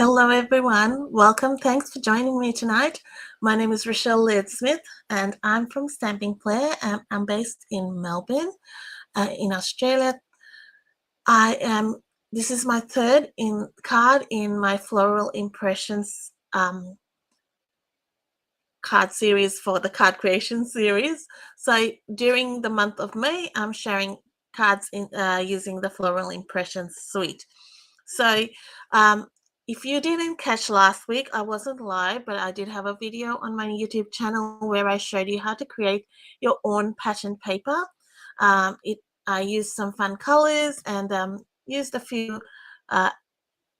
Hello, everyone. Welcome. Thanks for joining me tonight. My name is Rochelle Laird-Smith, and I'm from Stamping Player. I'm based in Melbourne, in Australia. This is my third card in my Floral Impressions card series for the card creation series. So during the month of May, I'm sharing cards using the Floral Impressions Suite. So if you didn't catch last week, I wasn't live, but I did have a video on my YouTube channel where I showed you how to create your own pattern paper. I used some fun colors and used a few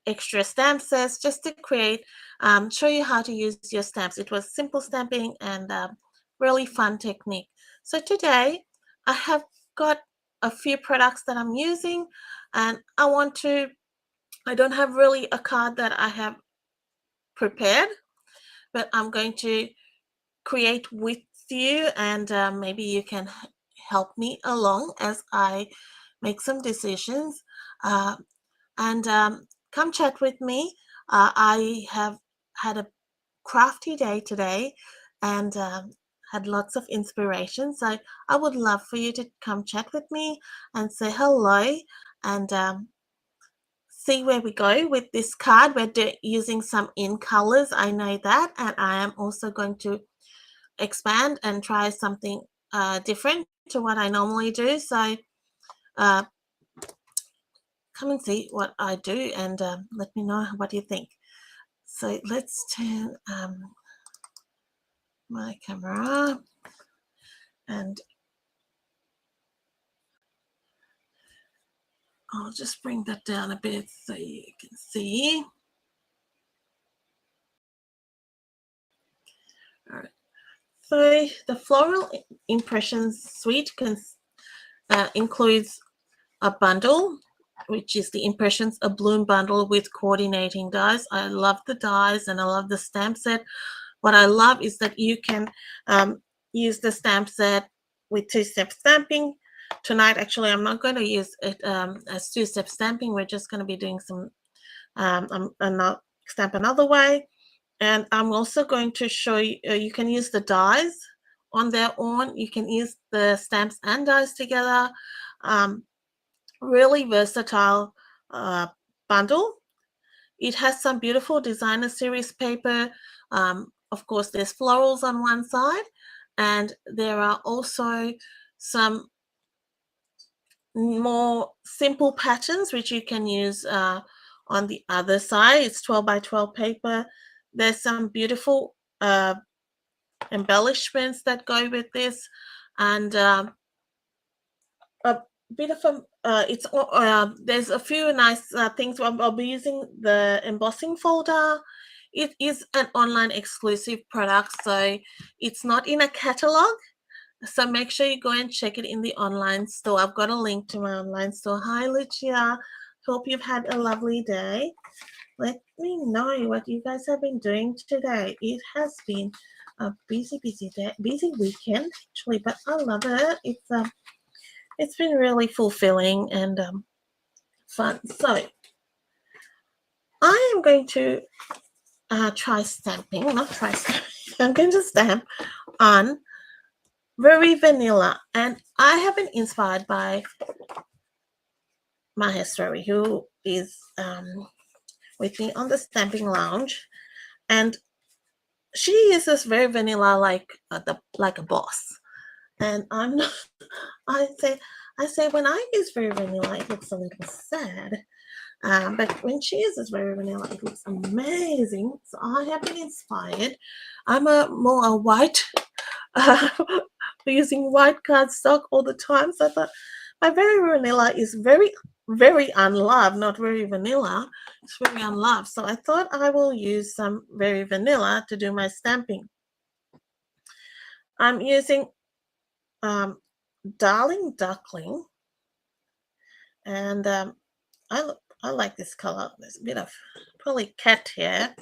extra stamp sets just to create, show you how to use your stamps. It was simple stamping and really fun technique. So today I have got a few products that I'm using, and I don't have really a card that I have prepared, but I'm going to create with you, and maybe you can help me along as I make some decisions. And come chat with me. I have had a crafty day today and had lots of inspiration. So I would love for you to come chat with me and say hello and see where we go with this card. We're using some in colors, I know that, and I am also going to expand and try something different to what I normally do. So come and see what I do and let me know what you think. So let's turn my camera and I'll just bring that down a bit so you can see. All right. So the Floral Impressions Suite includes a bundle, which is the Impressions a Bloom bundle with coordinating dies. I love the dies and I love the stamp set. What I love is that you can use the stamp set with two-step stamping. Tonight, actually, I'm not going to use it as two-step stamping. We're just going to be doing some stamp another way. And I'm also going to show you, you can use the dies on their own. You can use the stamps and dies together. Really versatile bundle. It has some beautiful designer series paper. Of course, there's florals on one side, and there are also some more simple patterns which you can use on the other side. It's 12 by 12 paper. There's some beautiful embellishments that go with this, and a bit of there's a few nice things. I'll be using the embossing folder. It is an online exclusive product, so it's not in a catalog. So make sure you go and check it in the online store. I've got a link to my online store. Hi, Lucia. Hope you've had a lovely day. Let me know what you guys have been doing today. It has been a busy day, busy weekend actually, but I love it. It's been really fulfilling and fun. So I am going to try stamping. I'm going to stamp on Very Vanilla, and I have been inspired by my Story, who is with me on the stamping lounge, and she uses Very Vanilla like a boss, and I'm not. I say when I use Very Vanilla, it looks a little sad. But when she uses Very Vanilla, it looks amazing. So I have been inspired. I'm more a white, using white cardstock all the time. So I thought my Very Vanilla is very, very unloved, not very vanilla. It's very unloved. So I thought I will use some Very Vanilla to do my stamping. I'm using Darling Duckling, and I like this color. There's a bit of probably cat hair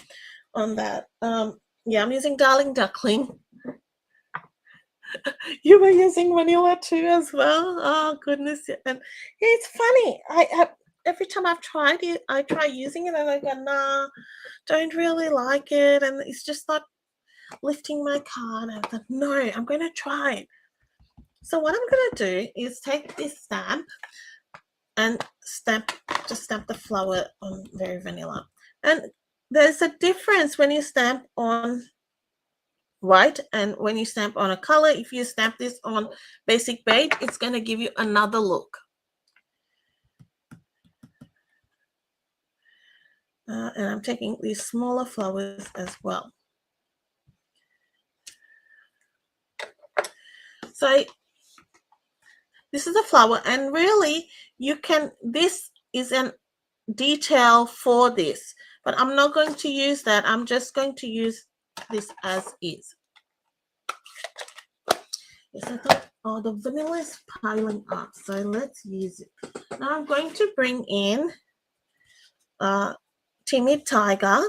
on that. Yeah, I'm using Darling Duckling. You were using vanilla too as well. Oh goodness! And it's funny. every time I've tried it, I try using it and I go, nah, don't really like it, and it's just not lifting my card. I thought, no, I'm going to try it. So what I'm going to do is take this stamp and just stamp the flower on Very Vanilla. And there's a difference when you stamp on white and when you stamp on a color. If you stamp this on basic beige, it's going to give you another look. And I'm taking these smaller flowers as well. So this is a flower, and really you can, this is an detail for this, but I'm not going to use that. I'm just going to use this as is. Yes, I thought, oh, the vanilla is piling up, so let's use it. Now I'm going to bring in Timid Tiger,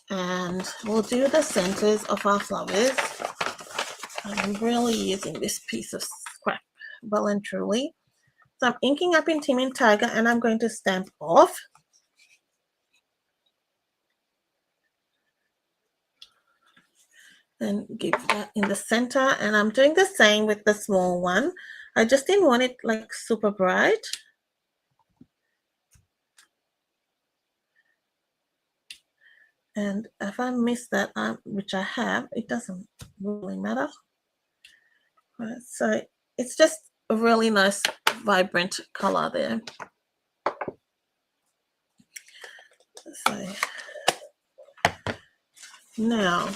and we'll do the centers of our flowers. I'm really using this piece of scrap well and truly. So I'm inking up in Timid Tiger, and I'm going to stamp off. And give that in the center, and I'm doing the same with the small one. I just didn't want it like super bright. And if I miss that, which I have, it doesn't really matter. Right, so it's just a really nice vibrant color there. So now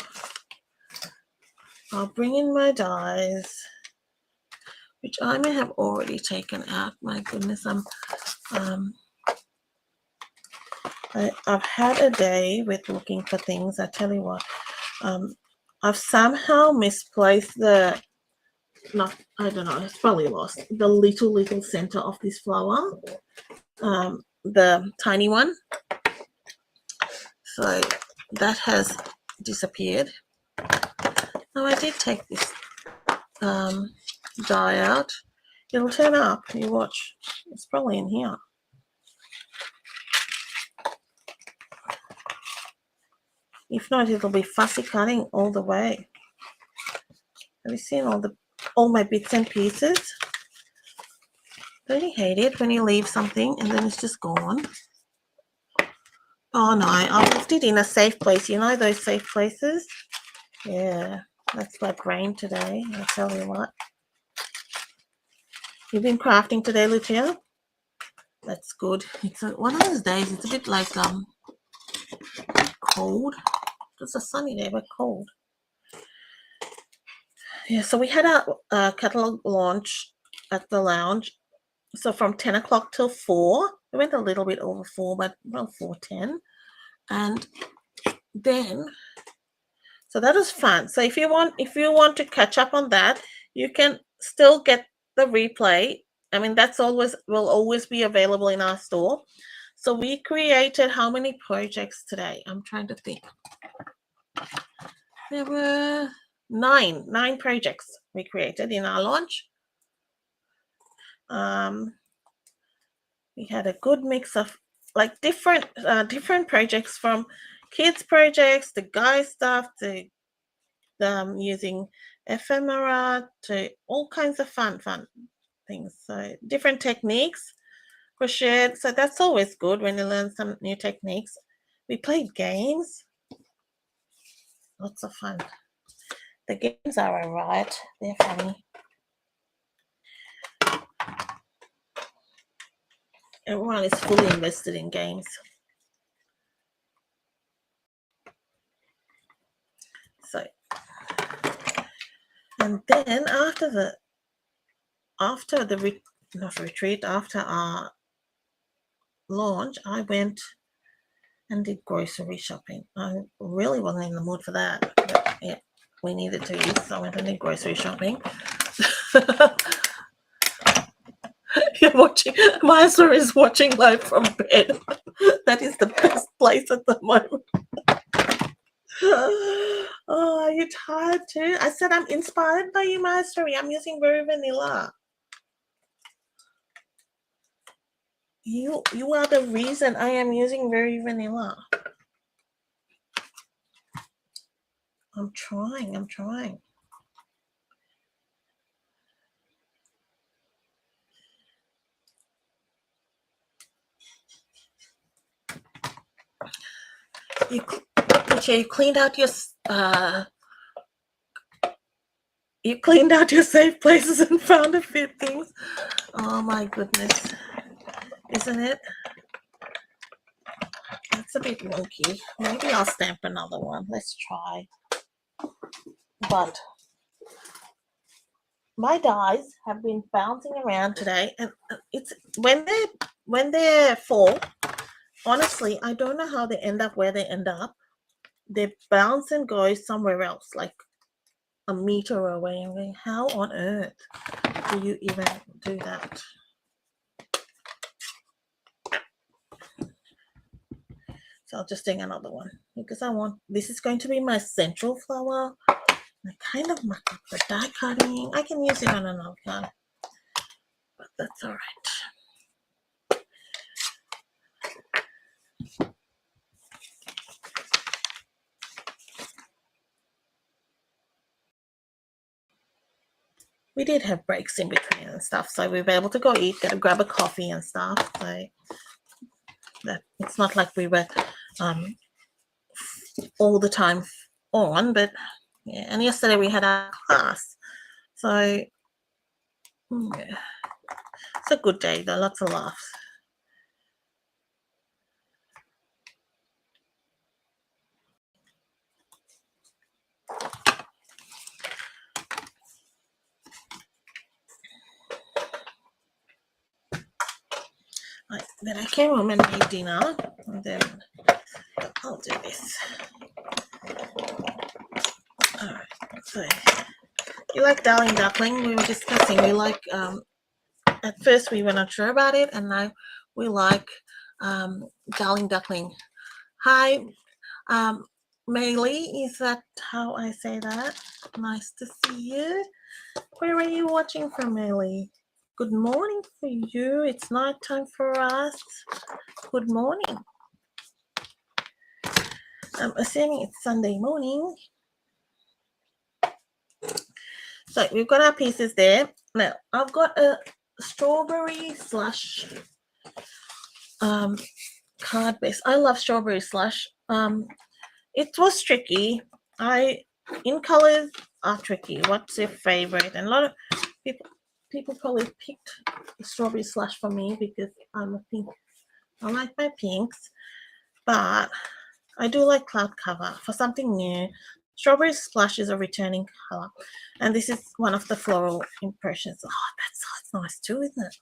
I'll bring in my dies, which I may have already taken out. My goodness, I've had a day with looking for things. I tell you what, I've somehow misplaced the, I don't know, it's probably lost, the little center of this flower, the tiny one. So that has disappeared. Now I did take this die out. It'll turn up, you watch. It's probably in here. If not, it'll be fussy cutting all the way. Have you seen all my bits and pieces? Don't you hate it when you leave something and then it's just gone? Oh no, I left it in a safe place. You know those safe places? Yeah, that's my brain today. I'll tell you what. You've been crafting today, Lucia? That's good. It's one of those days. It's a bit like cold. It's a sunny day, but cold. Yeah, so we had a catalog launch at the lounge. So from 10 o'clock till 4. We went a little bit over 4, but around 4:10. And then, so that was fun. So if you want to catch up on that, you can still get the replay. I mean, will always be available in our store. So we created how many projects today? I'm trying to think. There were nine projects we created in our launch. We had a good mix of like different projects, from kids projects to guy stuff to using ephemera to all kinds of fun things. So different techniques were shared. So that's always good when you learn some new techniques. We played games. Lots of fun. The games are all right. They're funny. Everyone is fully invested in games. So, and then after our launch, I went and did grocery shopping. I really wasn't in the mood for that, but yeah, we needed to eat, so I went and did grocery shopping. You're watching. Maestro is watching live from bed. That is the best place at the moment. Oh, are you tired too? I said I'm inspired by you, Maestro. I'm using Very Vanilla. You are the reason I am using very vanilla. I'm trying. You cleaned out your you cleaned out your safe places and found a few things. Oh my goodness. Isn't it? That's a bit wonky. Maybe I'll stamp another one. Let's try. But my dies have been bouncing around today, and it's when they're full. Honestly, I don't know how they end up where they end up. They bounce and go somewhere else, like a meter away. I'm going, how on earth do you even do that? So I'll just take another one because this is going to be my central flower. I kind of muck up the die cutting. I can use it on another card, but that's all right. We did have breaks in between and stuff, so we were able to go eat, grab a coffee and stuff. So that it's not like we were all the time on, but yeah. And yesterday we had our class, so yeah. It's a good day though, lots of laughs. Then I came home and made dinner, and then I'll do this. All right, so you like darling duckling? We were discussing. We like at first we were not sure about it, and now we like darling duckling. Hi, Maylee, is that how I say that? Nice to see you. Where are you watching from, Maylee? Good morning for you. It's night time for us. Good morning. I'm assuming it's Sunday morning. So we've got our pieces there. Now I've got a strawberry slush card base. I love strawberry slush. It was tricky. In colors are tricky. What's your favorite? And a lot of people probably picked the strawberry slush for me because I'm a pink. I like my pinks, but I do like cloud cover for something new. Strawberry slush is a returning color, and this is one of the floral impressions. Oh, that's nice too, isn't it?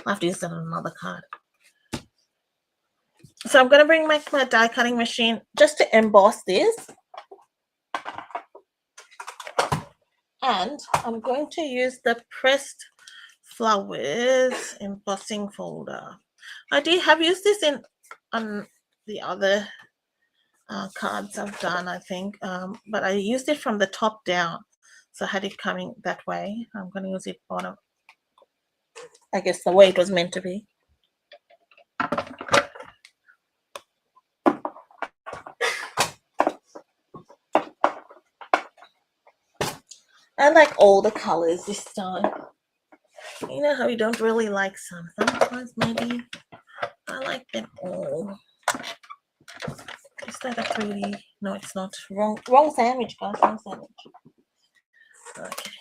I'll have to use that on another card. So I'm going to bring my die cutting machine just to emboss this. And I'm going to use the pressed flowers embossing folder. I have used this on the other cards I've done, I think, but I used it from the top down, so I had it coming that way. I'm going to use it bottom, I guess the way it was meant to be. I like all the colors this time. You know how you don't really like some. Sometimes maybe I like them all. Is that a pretty? No, it's not. Wrong sandwich, guys. Wrong sandwich. Okay.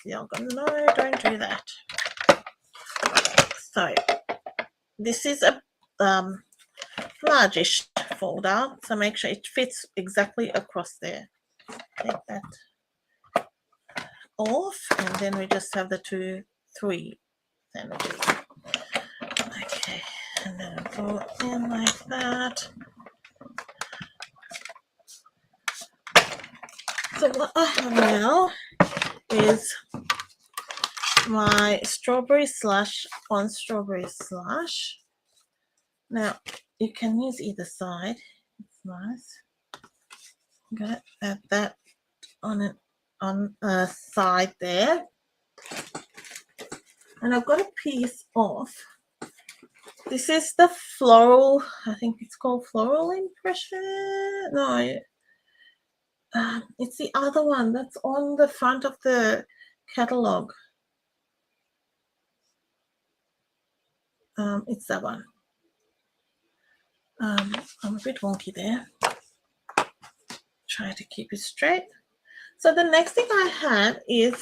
Y'all go, no, don't do that. So this is a largish folder, so make sure it fits exactly across there. Take that off, and then we just have the 3 sandwiches. Okay, and then go in like that. So what I have now is my strawberry slush on strawberry slush. Now you can use either side. It's nice. I'm gonna add that on a side there, and I've got a piece off This is the floral, I think it's called Floral Impression. No, it's the other one that's on the front of the catalog. It's that one. I'm a bit wonky there. Try to keep it straight. So the next thing I have is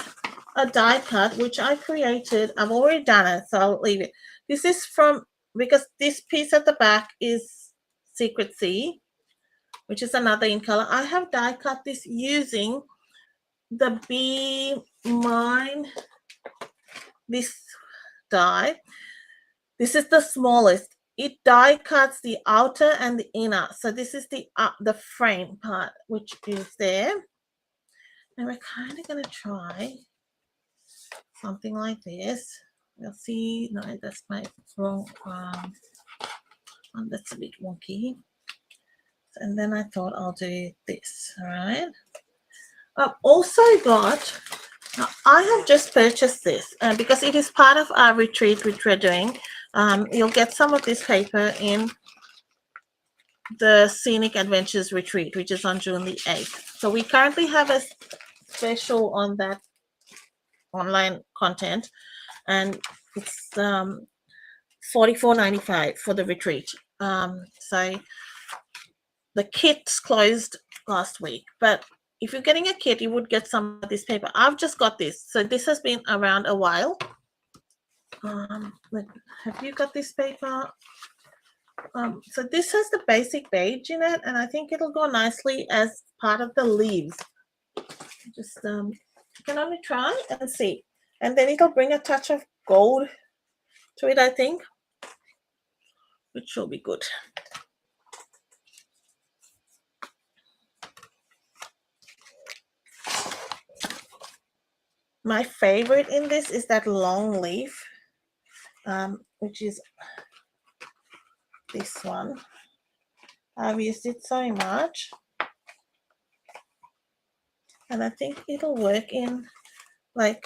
a die cut, which I created. I've already done it, so I'll leave it. This is from, because this piece at the back is Secret Sea, which is another in color. I have die cut this using the Be Mine, this die. This is the smallest. It die cuts the outer and the inner. So this is the frame part, which is there. And we're kind of going to try something like this. We'll see. No, that's my wrong one. That's a bit wonky. And then I thought I'll do this. All right. I've also got, I have just purchased this because it is part of our retreat which we're doing. You'll get some of this paper in the Scenic Adventures Retreat, which is on June the 8th. So we currently have a special on that online content, and it's $44.95 for the retreat. So the kit's closed last week, but if you're getting a kit, you would get some of this paper. I've just got this. So this has been around a while. Have you got this paper? So this has the basic beige in it, and I think it'll go nicely as part of the leaves. Just you can only try and see. And then it'll bring a touch of gold to it, I think, which will be good. My favorite in this is that long leaf, which is this one. I've used it so much, and I think it'll work in like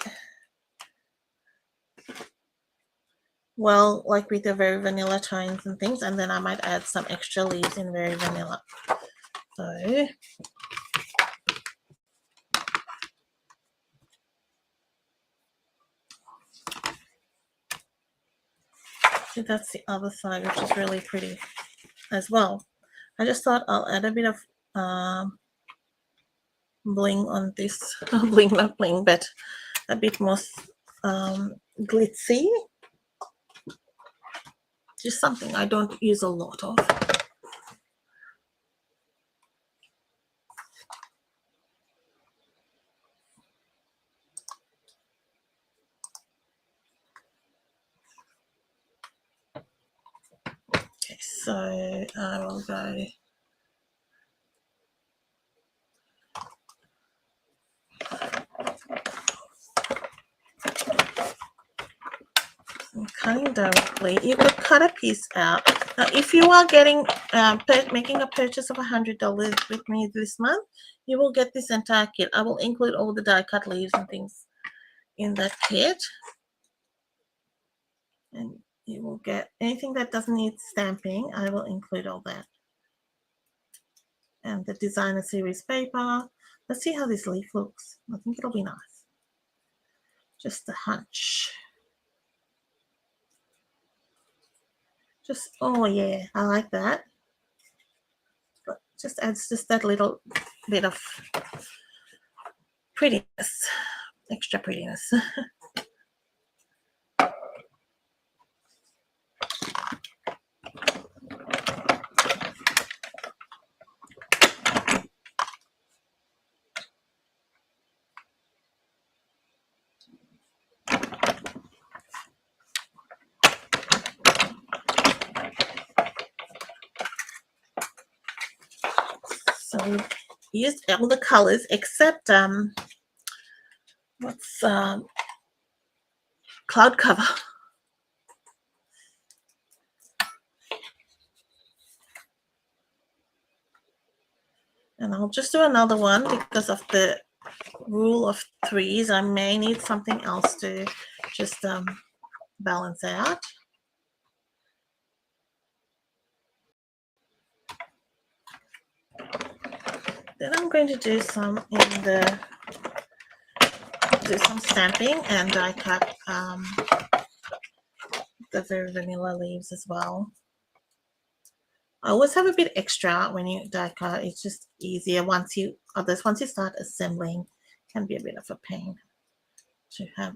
with the very vanilla tones and things, and then I might add some extra leaves in very vanilla. So that's the other side, which is really pretty as well. I just thought I'll add a bit of bling on this. Bling, not bling, but a bit more glitzy. Just something I don't use a lot of. Okay, so I will go. I'm cutting directly. You could cut a piece out. Now, if you are getting making a purchase of $100 with me this month, you will get this entire kit. I will include all the die cut leaves and things in that kit, and you will get anything that doesn't need stamping. I will include all that, and the designer series paper. Let's see how this leaf looks. I think it'll be nice. Just a hunch. Just, oh yeah, I like that. But just adds just that little bit of prettiness, extra prettiness. So we used all the colors except what's cloud cover. And I'll just do another one because of the rule of threes. I may need something else to just balance out. Then I'm going to do some stamping and die cut the very vanilla leaves as well. I always have a bit extra when you die cut. It's just easier once you start assembling. It can be a bit of a pain to have.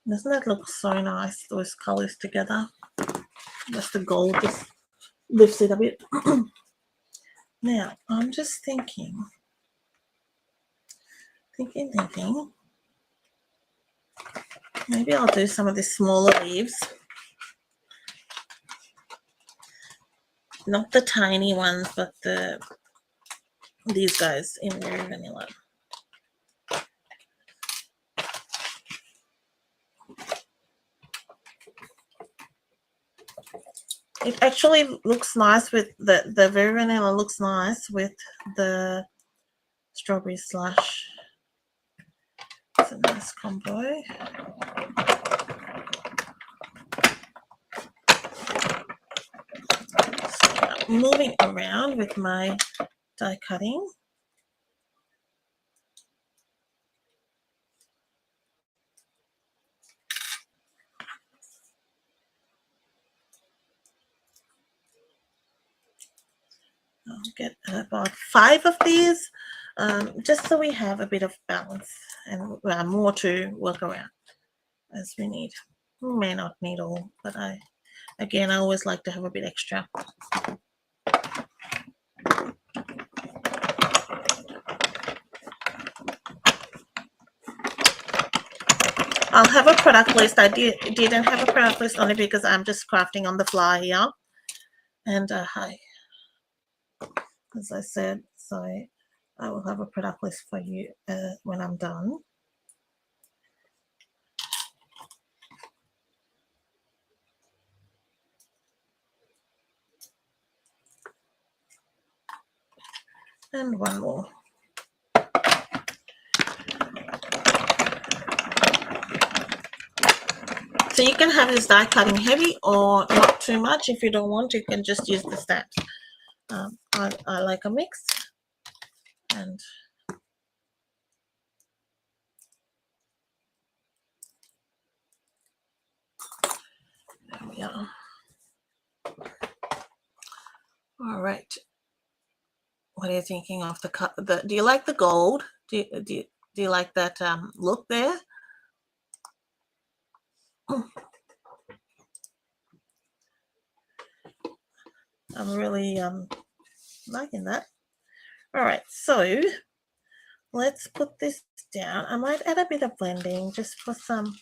Doesn't that look so nice, those colors together? Just the gold just lifts it a bit. Now, I'm just thinking. Maybe I'll do some of the smaller leaves. Not the tiny ones, but these guys in very vanilla. It actually looks nice with the very vanilla looks nice with the strawberry slush. It's a nice combo. So moving around with my die cutting. I'll get about 5 of these, just so we have a bit of balance and more to work around as we need. We may not need all, but I always like to have a bit extra. I'll have a product list. I didn't have a product list only because I'm just crafting on the fly here. And hi, as I said, so I will have a product list for you when I'm done. And one more. So you can have this die cutting heavy or not too much. If you don't want, you can just use the stamps. I like a mix. And there we are. All right. What are you thinking of the do you like the gold? Do you like that look there? I'm really liking that. All right, so let's put this down. I might add a bit of blending just for some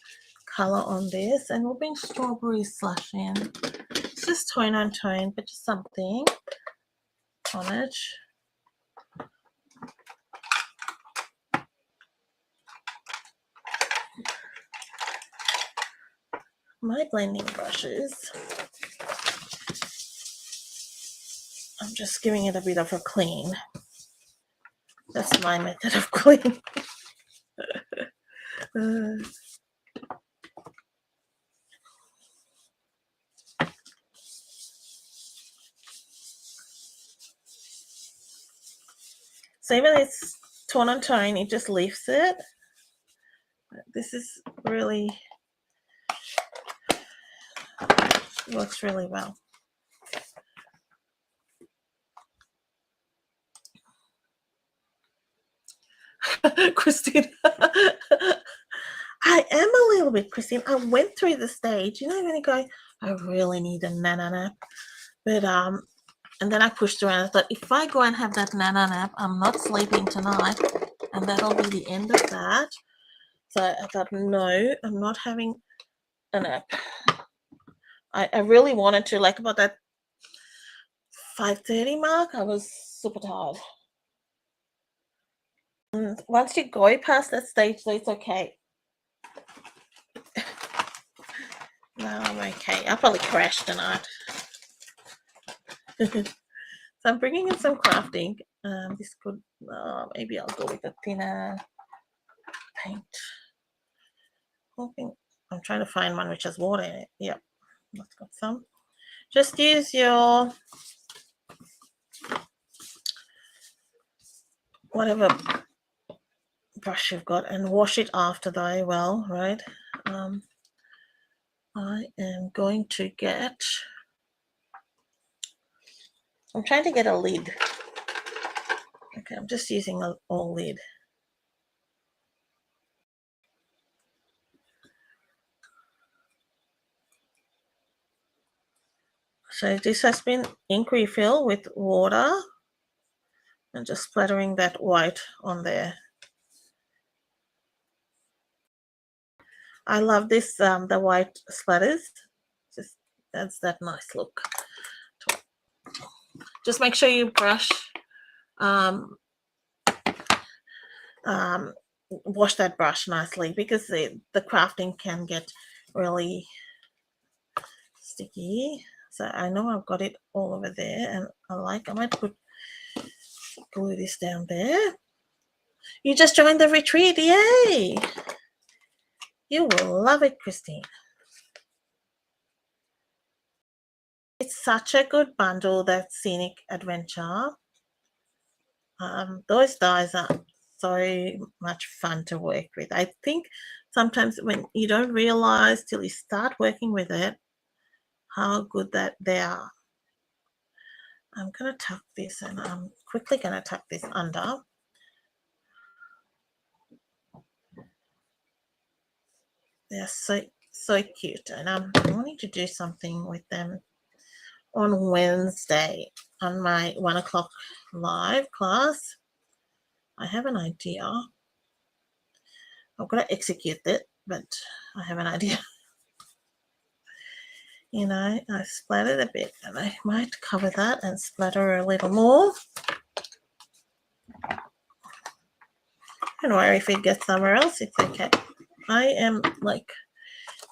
color on this, and we'll bring strawberry slush in. It's just tone on tone, but just something on it. My blending brushes, I'm just giving it a bit of a clean. That's my method of clean. So even it's tone on tone, it just lifts it. This is really works really well. Christine, I am a little bit, Christine. I went through the stage, you know, when you go, I really need a nana nap, but and then I pushed through and I thought, if I go and have that nana nap, I'm not sleeping tonight, and that'll be the end of that. So I thought, no, I'm not having a nap. I really wanted to, like about that 5:30 mark, I was super tired. And once you go past that stage, though, it's okay. No, I'm okay. I probably crashed tonight. So I'm bringing in some crafting. This could, maybe I'll go with a thinner paint. I'm trying to find one which has water in it. Yep, that's got some. Just use your whatever brush you've got and wash it after though well, right? I am going to get, I'm trying to get a lid. Okay, I'm just using an all lid. So this has been ink refill with water and just splattering that white on there. I love this, the white splatters. Just adds that nice look. Just make sure you brush, wash that brush nicely because the crafting can get really sticky. So I know I've got it all over there, and I might glue this down there. You just joined the retreat, yay! You will love it, Christine. It's such a good bundle, that Scenic Adventure. Those dies are so much fun to work with. I think sometimes when you don't realize till you start working with it how good that they are. I'm going to tuck this, and I'm quickly going to tuck this under. They're so cute, and I'm wanting to do something with them on Wednesday on my 1 o'clock live class. I have an idea. I've got to execute it, but I have an idea. You know, I splattered a bit, and I might cover that and splatter a little more. Don't worry if it gets somewhere else, it's okay. I am like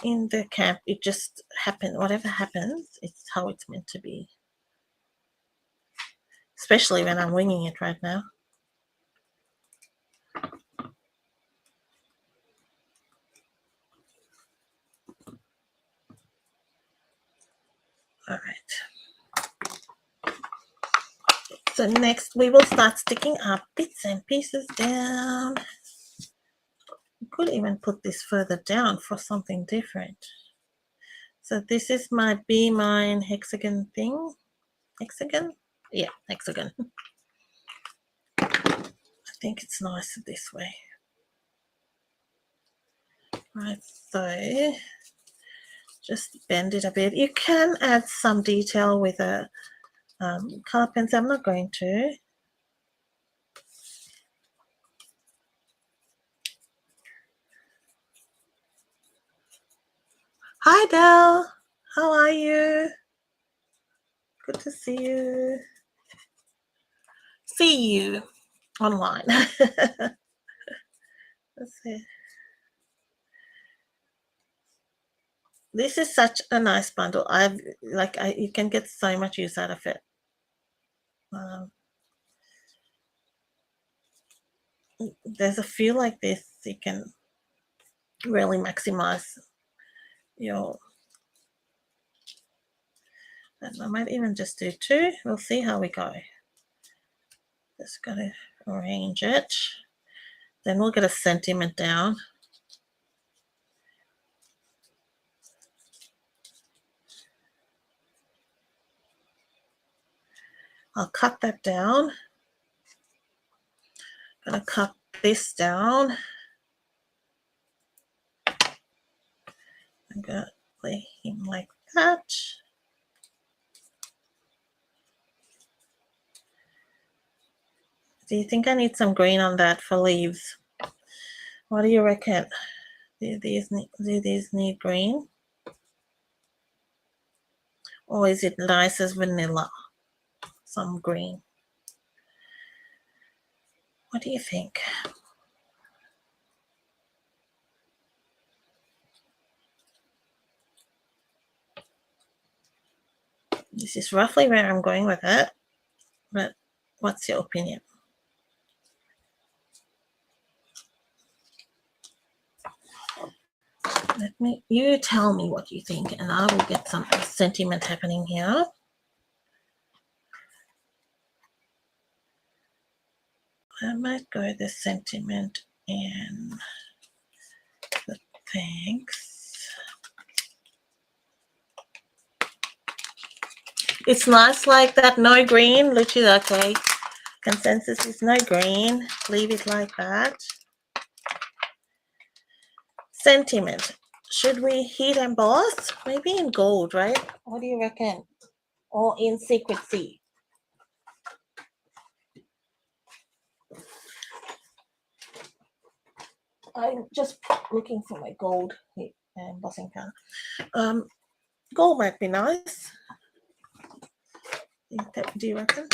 in the camp, it just happens. Whatever happens, it's how it's meant to be. Especially when I'm winging it right now. All right. So next we will start sticking up bits and pieces down. You could even put this further down for something different. So this is my Be Mine hexagon thing. Hexagon? Yeah, hexagon. I think it's nicer this way. Right, so just bend it a bit. You can add some detail with a color pencil. I'm not going to. Hi, Del. How are you? Good to see you. See you online. Let's see. This is such a nice bundle. You can get so much use out of it. There's a few like this you can really maximize your. And I might even just do 2. We'll see how we go. Just gotta arrange it. Then we'll get a sentiment down. I'll cut that down. I'm gonna cut this down. I'm gonna lay him like that. Do you think I need some green on that for leaves? What do you reckon? Do these need green? Or is it nice as vanilla? Some green. What do you think? This is roughly where I'm going with it, but what's your opinion? You tell me what you think, and I will get some sentiment happening here. I might go the sentiment and the thanks. It's nice like that. No green, literally. Okay. Consensus is no green. Leave it like that. Sentiment. Should we heat emboss? Maybe in gold, right? What do you reckon? Or in secrecy? I'm just looking for my gold embossing pen. Gold might be nice. Do you reckon?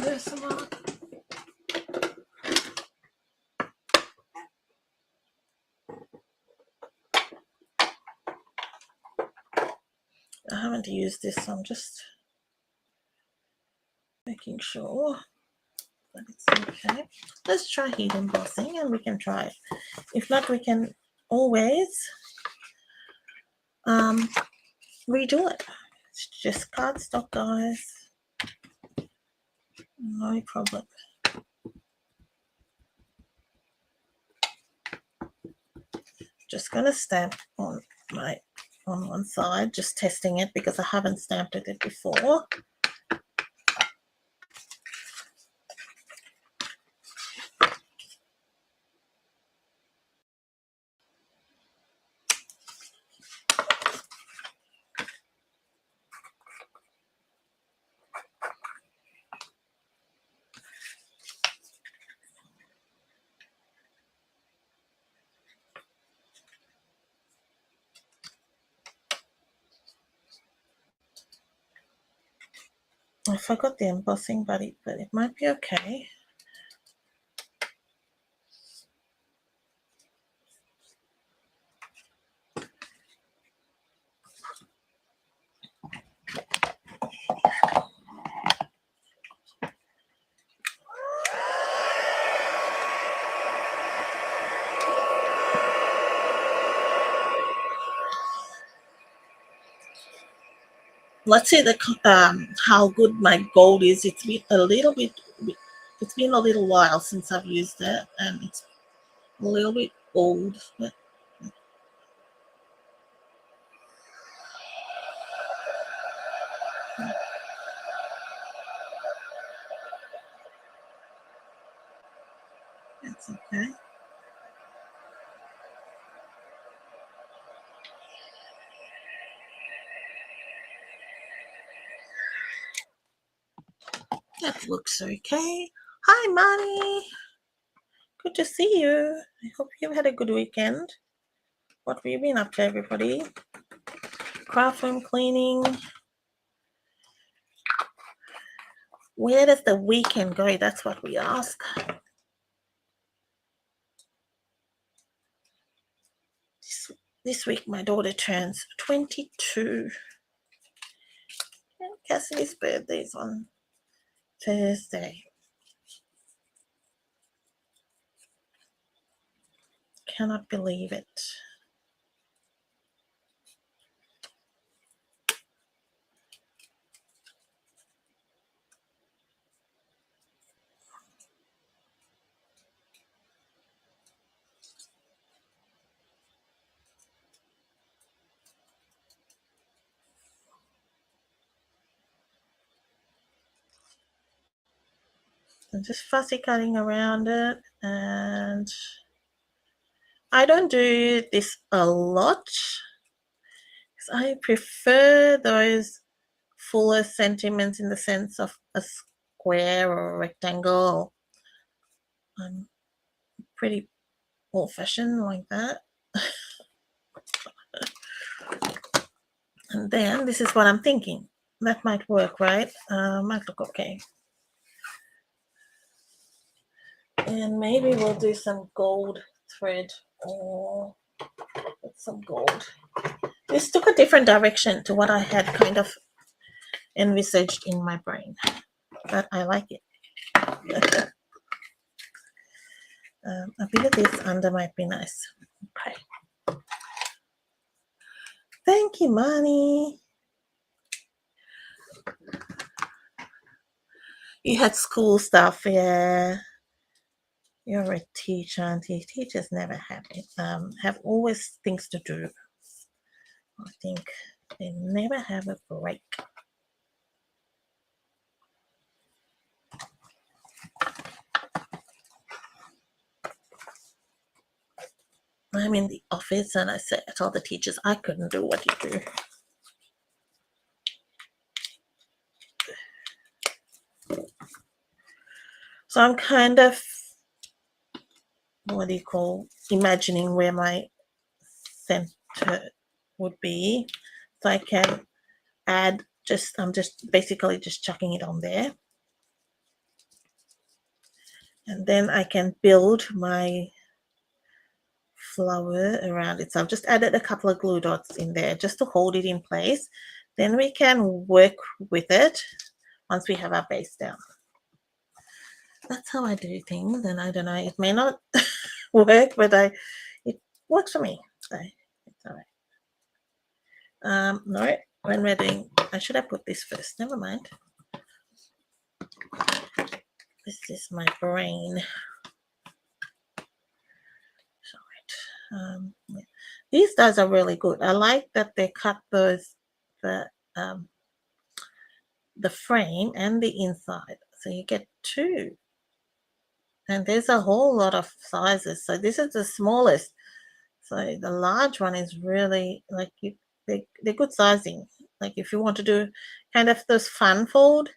There's some more. I haven't used this, so I'm just making sure that it's okay. Let's try heat embossing and we can try it. If not, we can always redo it. It's just cardstock, guys. No problem. Just gonna stamp on one side, just testing it because I haven't stamped it before. I forgot the embossing, but it might be okay. Let's see how good my gold is. It's been a little bit. It's been a little while since I've used it, and it's a little bit old. But that's okay. That looks okay. Hi, Money. Good to see you. I hope you had a good weekend. What have you been up to, everybody? Craft room cleaning. Where does the weekend go? That's what we ask. This week, my daughter turns 22. And Cassie's birthday's on Thursday. Cannot believe it. I'm just fussy cutting around it, and I don't do this a lot because I prefer those fuller sentiments in the sense of a square or a rectangle. I'm pretty old-fashioned like that. And then this is what I'm thinking. That might work, right? Might look okay. And maybe we'll do some gold thread or some gold. This took a different direction to what I had kind of envisaged in my brain, but I like it. A bit of this under might be nice. Okay. Thank you, Money. You had school stuff, yeah. You're a teacher, auntie. Teachers never have it. Have always things to do. I think they never have a break. I'm in the office and I told the teachers I couldn't do what you do. So I'm kind of, what do you call, imagining where my center would be. So I can add I'm just basically just chucking it on there. And then I can build my flower around it. So I've just added a couple of glue dots in there just to hold it in place. Then we can work with it once we have our base down. That's how I do things, and I don't know, it may not work, but it works for me. So it's all right. No, when we're doing, I should have put this first. Never mind. This is my brain. Yeah. These dies are really good. I like that they cut the frame and the inside, so you get two. And there's a whole lot of sizes. So this is the smallest. So the large one is really like they're good sizing. Like if you want to do kind of those fun fold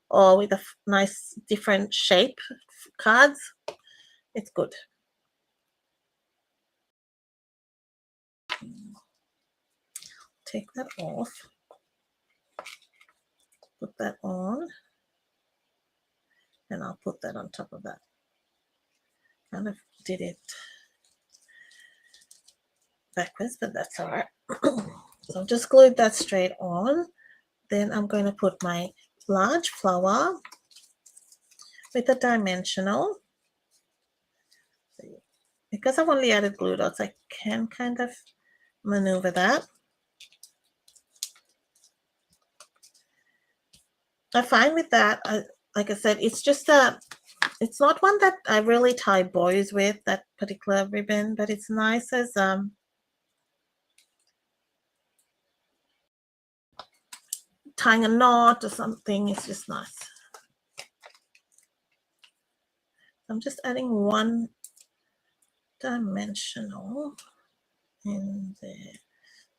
or with a nice different shape cards, it's good. Take that off. Put that on. And I'll put that on top of that. Kind of did it backwards, but that's all right. So I've just glued that straight on. Then I'm going to put my large flower with a dimensional. Because I've only added glue dots, I can kind of maneuver that. I find with that, like I said, it's just it's not one that I really tie bows with, that particular ribbon, but it's nice as tying a knot or something. It's just nice. I'm just adding one dimensional in there.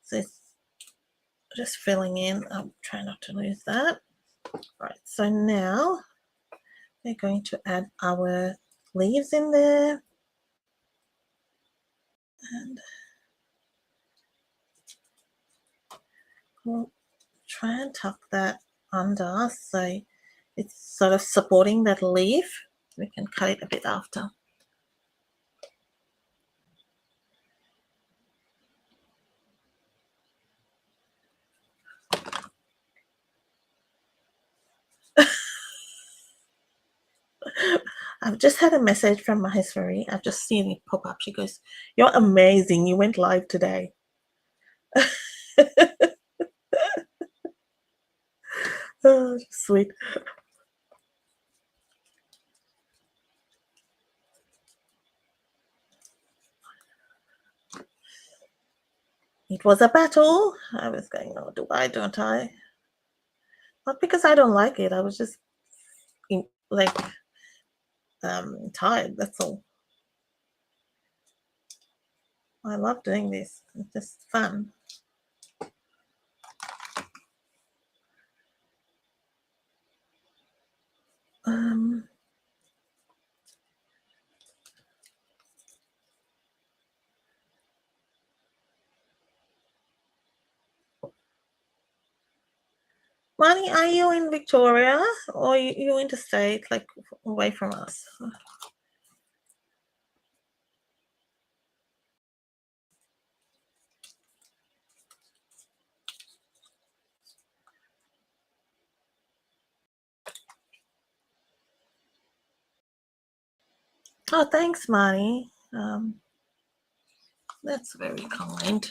So it's just filling in. I'm trying not to lose that. Right, so now we're going to add our leaves in there. And we'll try and tuck that under so it's sort of supporting that leaf. We can cut it a bit after. I've just had a message from Maheshwari. I've just seen it pop up. She goes, "You're amazing. You went live today." Oh, sweet. It was a battle. I was going, "Oh, do I, don't I?" Not because I don't like it. I was just like tired. That's all. I love doing this. It's just fun. Money, are you in Victoria or you interstate, like away from us? Oh, thanks, Marnie. That's very kind.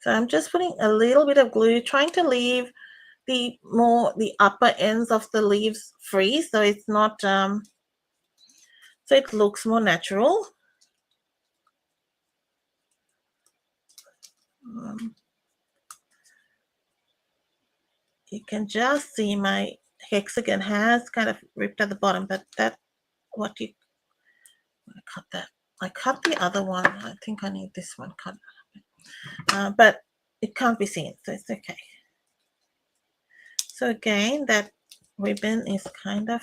So I'm just putting a little bit of glue, trying to leave the upper ends of the leaves free, so it's not so it looks more natural. You can just see my hexagon has kind of ripped at the bottom, but that what you cut that. I cut the other one. I think I need this one cut, but it can't be seen, so it's okay. So again, that ribbon is kind of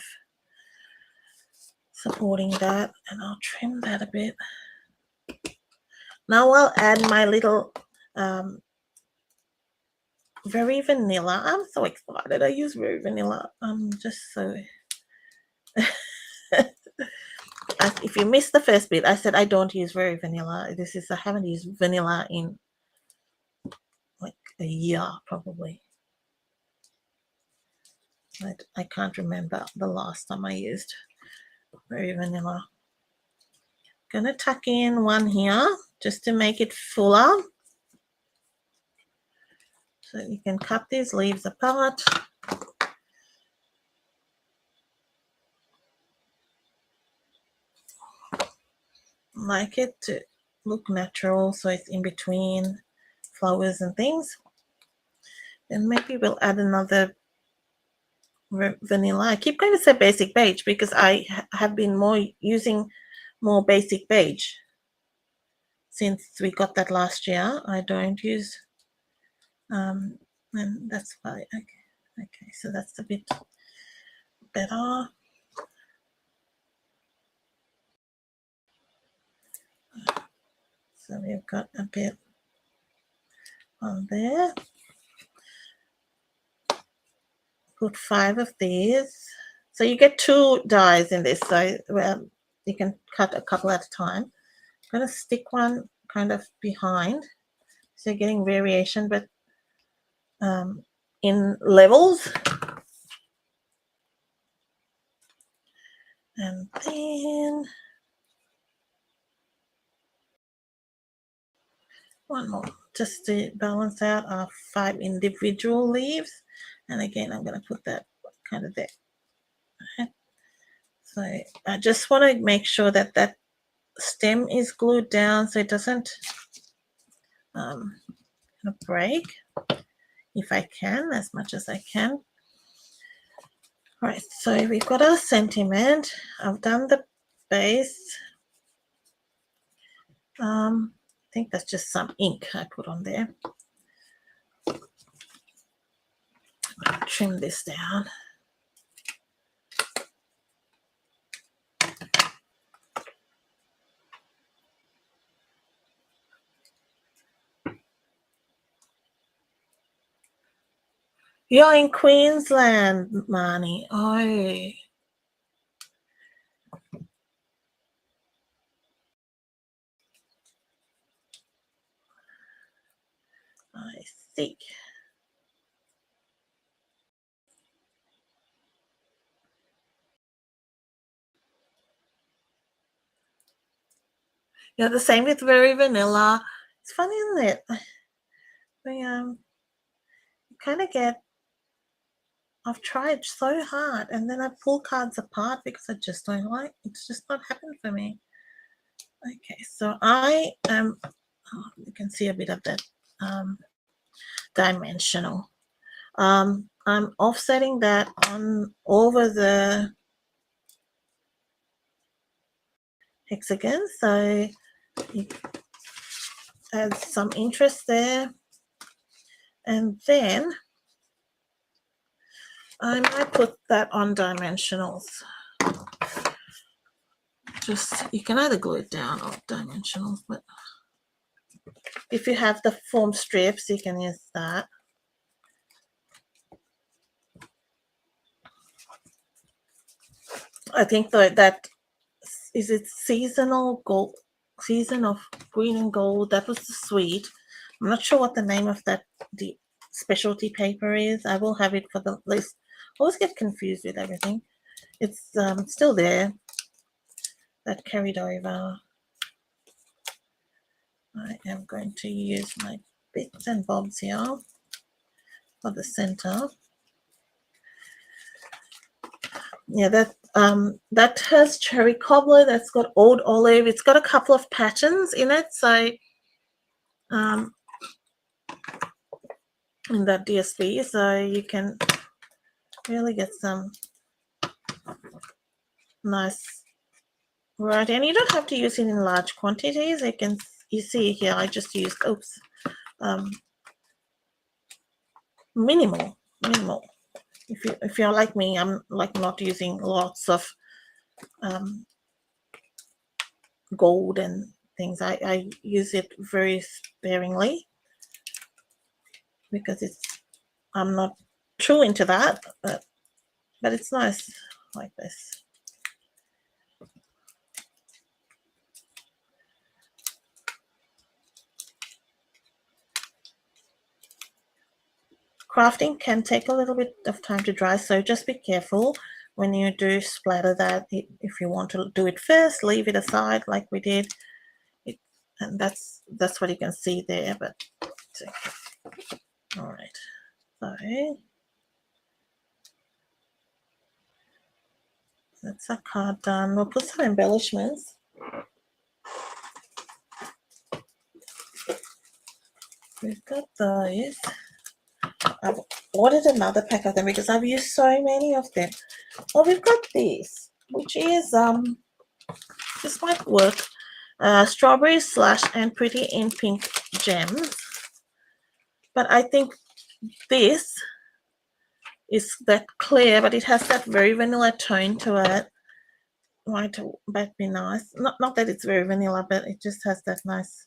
supporting that, and I'll trim that a bit. Now I'll add my little Very Vanilla. I'm so excited. I use Very Vanilla. I'm just so if you missed the first bit, I said I don't use Very Vanilla. I haven't used vanilla in like a year probably. I can't remember the last time I used Very Vanilla. Gonna tuck in one here just to make it fuller. So you can cut these leaves apart. Like it to look natural, so it's in between flowers and things. Then maybe we'll add another vanilla. I keep going to say basic beige because I have been using more basic beige since we got that last year. I don't use and that's why. Okay, so that's a bit better. So we've got a bit on there. Put 5 of these. So you get 2 dies in this. So well, you can cut a couple at a time. I'm going to stick one kind of behind. So you're getting variation, but in levels. And then one more just to balance out our 5 individual leaves. And again, I'm going to put that kind of there. So I just want to make sure that that stem is glued down so it doesn't break, if I can, as much as I can. All right, so we've got our sentiment. I've done the base. I think that's just some ink I put on there. Trim this down. You're in Queensland, Marnie. Oh, I see. Yeah, the same with Very Vanilla. It's funny, isn't it? We kind of get. I've tried so hard, and then I pull cards apart because I just don't like. It's just not happened for me. Okay, so I am. Oh, you can see a bit of that dimensional. I'm offsetting that on over the hexagon, so you add some interest there, and then I might put that on dimensionals. Just you can either glue it down or dimensionals, but if you have the foam strips, you can use that. I think that is it seasonal gold, season of green and gold. That was the suite. I'm not sure what the name of that specialty paper is. I will have it for the list. I always get confused with everything. It's still there. That carried over. I am going to use my bits and bobs here for the center. Yeah, that has cherry cobbler. That's got old olive. It's got a couple of patterns in it. So in that DSP, so you can really get some nice variety. And you don't have to use it in large quantities. You see here, I just used minimal. If you're like me, I'm like not using lots of gold and things. I use it very sparingly because I'm not true into that, but it's nice like this. Crafting can take a little bit of time to dry, so just be careful when you do splatter that. If you want to do it first, leave it aside like we did. And that's what you can see there, but it's okay. All right, so that's our card done. We'll put some embellishments. We've got those. I've ordered another pack of them because I've used so many of them. Well, we've got this, which is this might work. Strawberry Slush and Pretty in Pink Gems. But I think this is that clear, but it has that very vanilla tone to it. Might be nice. Not that it's very vanilla, but it just has that nice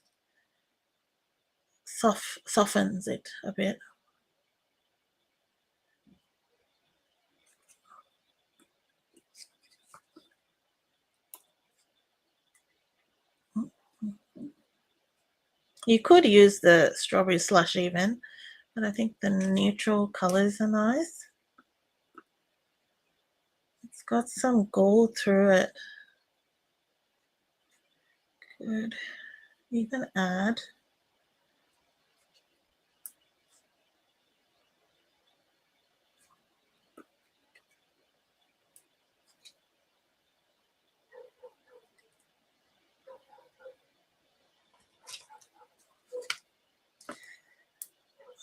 softens it a bit. You could use the Strawberry Slush even, but I think the neutral colors are nice. It's got some gold through it. Good. You can add.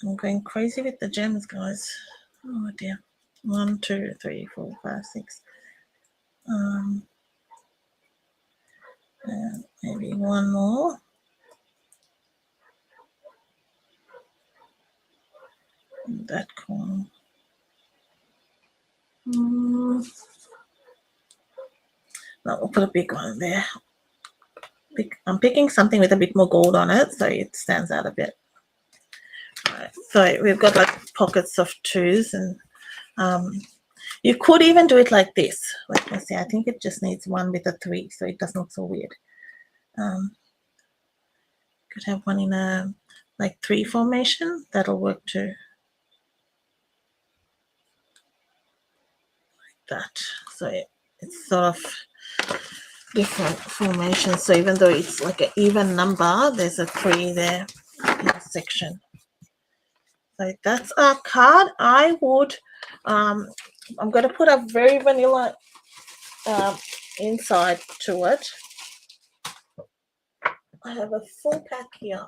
I'm going crazy with the gems, guys. Oh dear. 1, 2, 3, 4, 5, 6. Maybe one more. In that corner. No, we'll put a big one there. I'm picking something with a bit more gold on it, so it stands out a bit. Right, so we've got like pockets of 2s, and you could even do it like this. Let me see. I think it just needs one with a 3, so it doesn't look so weird. Could have one in a like 3 formation. That'll work too. Like that. So it's sort of different formations. So even though it's like an even number, there's a 3 there in the section. So that's our card. I would, I'm going to put a very vanilla inside to it. I have a full pack here,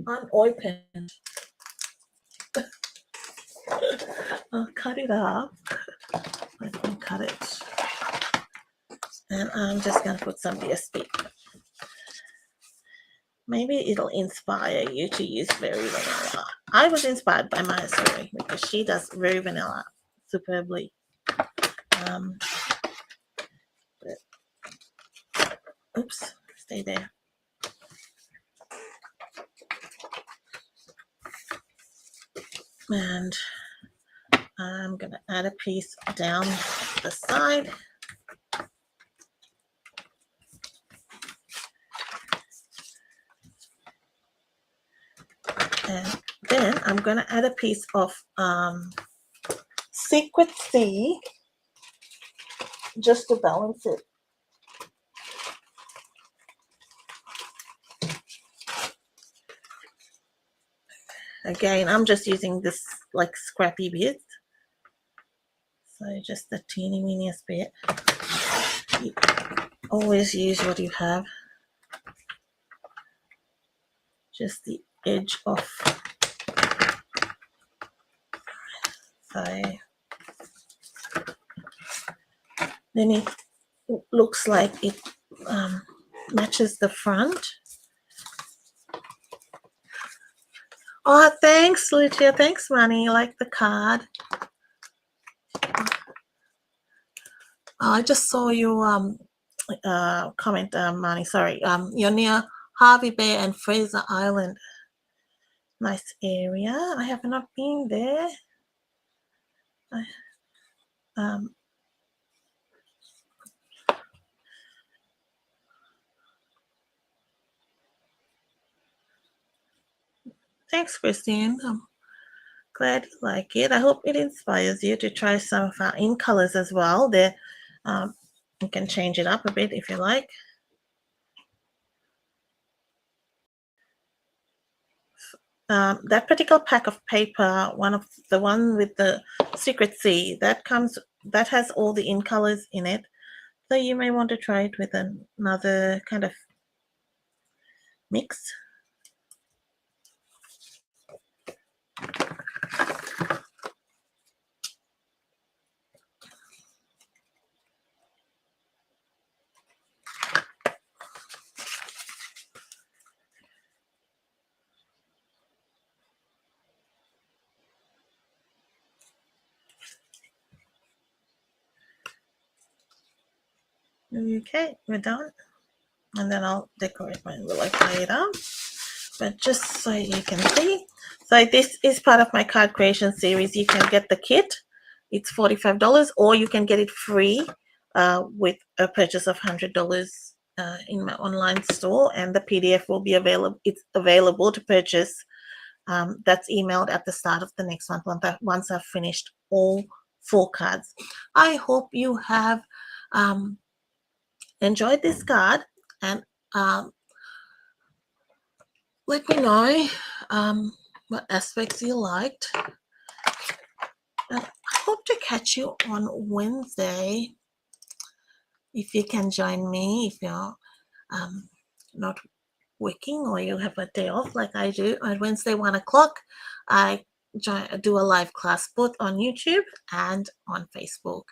unopened. I'll cut it up. I can cut it. And I'm just going to put some DSP. Maybe it'll inspire you to use very vanilla. I was inspired by Maya Story because she does very vanilla superbly. Oops, stay there. And I'm going to add a piece down the side. And then I'm going to add a piece of Secret Sea just to balance it. Again, I'm just using this like scrappy bit. So just the teeny weeniest bit. You always use what you have. Just the edge off. So then it looks like it matches the front. Oh, thanks, Lucia. Thanks, Manny. You like the card? I just saw you comment, Manny. Sorry. You're near Harvey Bay and Fraser Island. Nice area. I have not been there. Thanks, Christine. I'm glad you like it. I hope it inspires you to try some of our in colors as well. There, you can change it up a bit if you like. That particular pack of paper, the one with the Secret Sea, that has all the in colors in it. So you may want to try it with another kind of mix. Okay, we're done. And then I'll decorate my envelope later. But just so you can see, so this is part of my card creation series. You can get the kit. It's $45, or you can get it free with a purchase of $100 in my online store, and the PDF will be available. It's available to purchase. That's emailed at the start of the next month once I've finished all 4 cards. I hope you have enjoyed this card, and let me know what aspects you liked. And I hope to catch you on Wednesday. If you can join me, if you're not working or you have a day off like I do, on Wednesday 1 o'clock, I do a live class both on YouTube and on Facebook.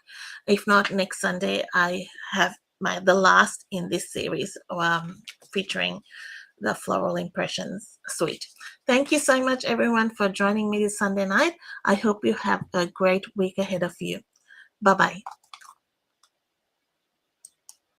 If not, next Sunday I have the last in this series featuring the Floral Impressions Suite. Thank you so much, everyone, for joining me this Sunday night. I hope you have a great week ahead of you. Bye-bye.